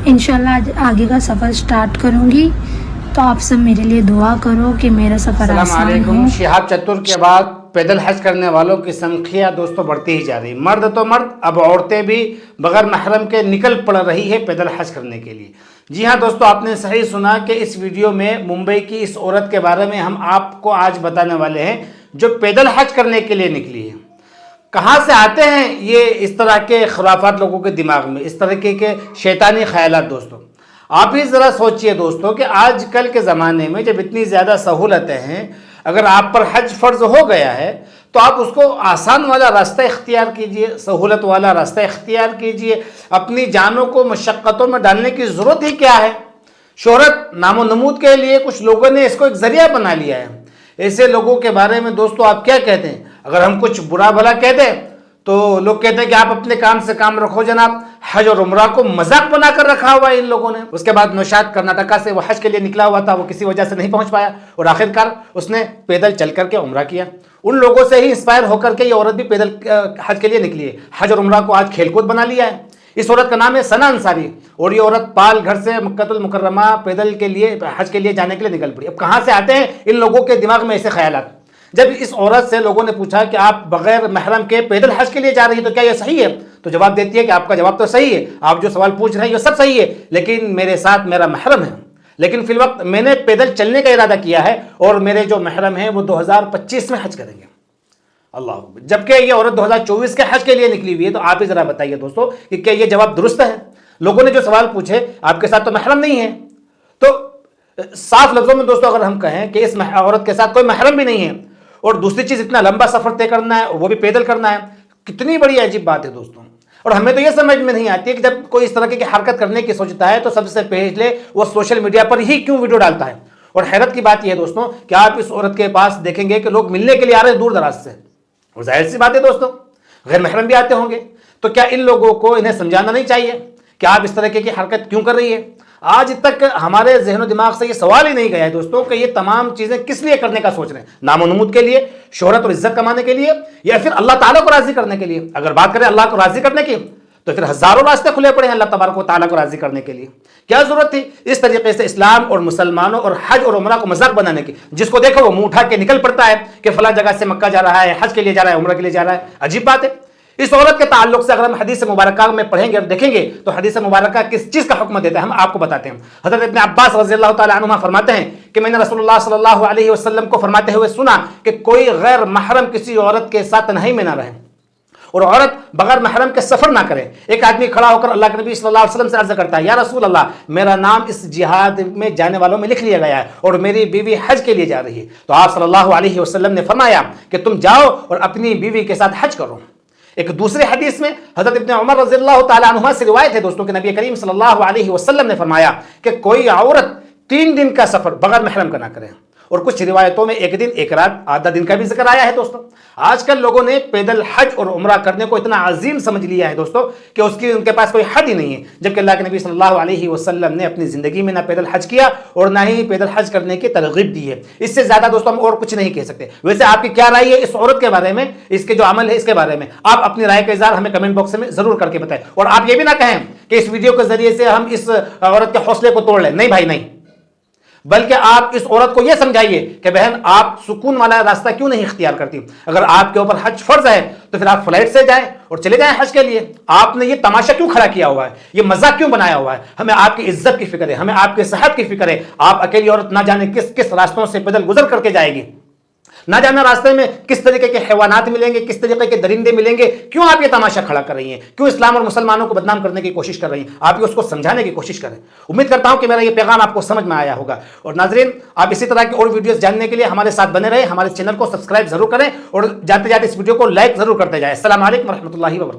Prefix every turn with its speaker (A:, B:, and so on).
A: इंशाल्लाह आगे का सफ़र स्टार्ट करूँगी, तो आप सब मेरे लिए दुआ करो कि मेरा सफ़र आसान हो।
B: शिहाब चतुर के बाद पैदल हज करने वालों की संख्या दोस्तों बढ़ती ही जा रही। मर्द तो मर्द, अब औरतें भी बगैर महरम के निकल पड़ रही है पैदल हज करने के लिए। जी हाँ दोस्तों, आपने सही सुना कि इस वीडियो में मुंबई की इस औरत के बारे में हम आपको आज बताने वाले हैं जो पैदल हज करने के लिए निकली है। कहाँ से आते हैं ये इस तरह के खुराफात लोगों के दिमाग में, इस तरह के शैतानी ख्यालात। दोस्तों आप ही ज़रा सोचिए दोस्तों कि आजकल के ज़माने में जब इतनी ज़्यादा सहूलतें हैं, अगर आप पर हज फ़र्ज़ हो गया है तो आप उसको आसान वाला रास्ता इख्तियार कीजिए, सहूलत वाला रास्ता इख्तियार कीजिए। अपनी जानों को मशक्क़तों में डालने की ज़रूरत ही क्या है? शोहरत नामो नमूद के लिए कुछ लोगों ने इसको एक ज़रिया बना लिया है। ऐसे लोगों के बारे में दोस्तों आप क्या कहते हैं? अगर हम कुछ बुरा भला कह दें तो लोग कहते हैं कि आप अपने काम से काम रखो जनाब। हज और उम्रा को मजाक बनाकर रखा हुआ है इन लोगों ने। उसके बाद नौशाद कर्नाटका से वो हज के लिए निकला हुआ था, वो किसी वजह से नहीं पहुंच पाया और आखिरकार उसने पैदल चल करके उम्रा किया। उन लोगों से ही इंस्पायर होकर के ये औरत भी पैदल हज के लिए निकली है। हज और उम्रा को आज खेलकूद बना लिया है। इस औरत का नाम है सना अंसारी और ये औरत पाल घर से मक्कातुल मुकर्रमा पैदल के लिए हज के लिए जाने के लिए निकल पड़ी। अब कहाँ से आते हैं इन लोगों के दिमाग में ऐसे ख्यालात? जब इस औरत से लोगों ने पूछा कि आप बगैर महरम के पैदल हज के लिए जा रही है तो क्या ये सही है, तो जवाब देती है कि आपका जवाब तो सही है, आप जो सवाल पूछ रहे हैं ये सब सही है, लेकिन मेरे साथ मेरा महरम है। लेकिन फिल वक्त मैंने पैदल चलने का इरादा किया है और मेरे जो महरम हैं वो 2025 में हज करेंगे। अल्लाह, जबकि ये औरत 2024 के हज के लिए निकली हुई है। तो आप ही जरा बताइए दोस्तों कि क्या ये जवाब दुरुस्त है? लोगों ने जो सवाल पूछे आपके साथ तो महरम नहीं है, तो साफ लफ्जों में दोस्तों अगर हम कहें कि इस औरत के साथ कोई महरम भी नहीं है और दूसरी चीज इतना लंबा सफर तय करना है और वो भी पैदल करना है, कितनी बड़ी अजीब बात है दोस्तों। और हमें तो ये समझ में नहीं आती है कि जब कोई इस तरह की हरकत करने की सोचता है तो सबसे पहले वो सोशल मीडिया पर ही क्यों वीडियो डालता है। और हैरत की बात यह है दोस्तों कि आप इस औरत के पास देखेंगे कि लोग मिलने के लिए आ रहे हैं दूर दराज से, और जाहिर सी बात है दोस्तों गैर महरम भी आते होंगे। तो क्या इन लोगों को इन्हें समझाना नहीं चाहिए कि आप इस तरह की हरकत क्यों कर रही है? आज तक हमारे ज़हन दिमाग से ये सवाल ही नहीं गया है दोस्तों कि ये तमाम चीज़ें किस लिए करने का सोच रहे हैं। नामो नमूद के लिए, शोहरत और इज्जत कमाने के लिए, या फिर अल्लाह ताला को राज़ी करने के लिए? अगर बात करें अल्लाह को राज़ी करने की तो फिर हज़ारों रास्ते खुले पड़े हैं अल्लाह तबारक व तआला को राज़ी करने के लिए। क्या ज़रूरत थी इस तरीके से इस्लाम और मुसलमानों और हज और उम्रा को मजाक बनाने की? जिसको देखो वो मुंह उठा के निकल पड़ता है कि फला जगह से मक्का जा रहा है, हज के लिए जा रहा है, उम्रा के लिए जा रहा है। अजीब बात है। इस औरत के ताल्लुक से अगर हम हदीस मुबारका में पढ़ेंगे और देखेंगे तो हदीस मुबारका किस चीज़ का हुक्म देता है हम आपको बताते हैं। हज़रत इब्न अब्बास रज़ियल्लाहु ताला अन्हुमा फरमाते हैं कि मैंने रसूलुल्लाह सल्लल्लाहु अलैहि वसल्लम को फरमाते हुए सुना कि कोई गैर महरम किसी औरत के साथ तन्हाई में ना रहे और औरत बगैर महरम के सफर ना करे। एक आदमी खड़ा होकर अल्लाह के नबी सल्लल्लाहु अलैहि वसल्लम से अर्ज करता है, या रसूल अल्लाह, मेरा नाम इस जिहाद में जाने वालों में लिख लिया गया है और मेरी बीवी हज के लिए जा रही है। तो आप सल्लल्लाहु अलैहि वसल्लम ने फरमाया कि तुम जाओ और अपनी बीवी के साथ हज करो। एक दूसरे हदीस में हज़रत इब्न उमर रज़ियल्लाहु ताला अन्हुमा से रिवायत है दोस्तों कि नबी करीम सल्लल्लाहु अलैहि वसल्लम ने फरमाया कि कोई औरत 3 दिन का सफर बगैर महरम का ना करे। और कुछ रिवायतों में 1 दिन 1 रात आधा दिन का भी जिक्र आया है दोस्तों। आजकल लोगों ने पैदल हज और उम्रा करने को इतना अजीम समझ लिया है दोस्तों कि उनके पास कोई हद ही नहीं है, जबकि अल्लाह के नबी सल्लल्लाहु अलैहि वसल्लम ने अपनी ज़िंदगी में ना पैदल हज किया और ना ही पैदल हज करने की तरगीब दी है। इससे ज़्यादा दोस्तों हम और कुछ नहीं कह सकते। वैसे आपकी क्या राय है इस औरत के बारे में, इसके जो अमल है इसके बारे में? आप अपनी राय का इज़हार हमें कमेंट बॉक्स में ज़रूर करके बताएं। और आप ये भी ना कहें कि इस वीडियो के ज़रिए से हम इस औरत के हौसले को तोड़ लें। नहीं भाई नहीं, बल्कि आप इस औरत को यह समझाइए कि बहन आप सुकून वाला रास्ता क्यों नहीं इख्तियार करती? अगर आपके ऊपर हज फर्ज है तो फिर आप फ्लाइट से जाएं और चले जाएं हज के लिए। आपने ये तमाशा क्यों खड़ा किया हुआ है, ये मजाक क्यों बनाया हुआ है? हमें आपकी इज्जत की फिक्र है, हमें आपके सेहत की फिक्र है। आप अकेली औरत ना जाने किस किस रास्तों से पैदल गुजर करके जाएगी, ना जाना रास्ते में किस तरीके के हैवानात मिलेंगे, किस तरीके के दरिंदे मिलेंगे। क्यों आप ये तमाशा खड़ा कर रही हैं? क्यों इस्लाम और मुसलमानों को बदनाम करने की कोशिश कर रही हैं? आप ये उसको समझाने की कोशिश करें। उम्मीद करता हूं कि मेरा ये पैगाम आपको समझ में आया होगा। और नाजरीन, आप इसी तरह की और वीडियोस जानने के लिए हमारे साथ बने रहे, हमारे चैनल को सब्सक्राइब जरूर करें और जाते जाते इस वीडियो को लाइक जरूर करते जाए। अस्सलाम वालेकुम व रहमतुल्लाहि व बरकातहू।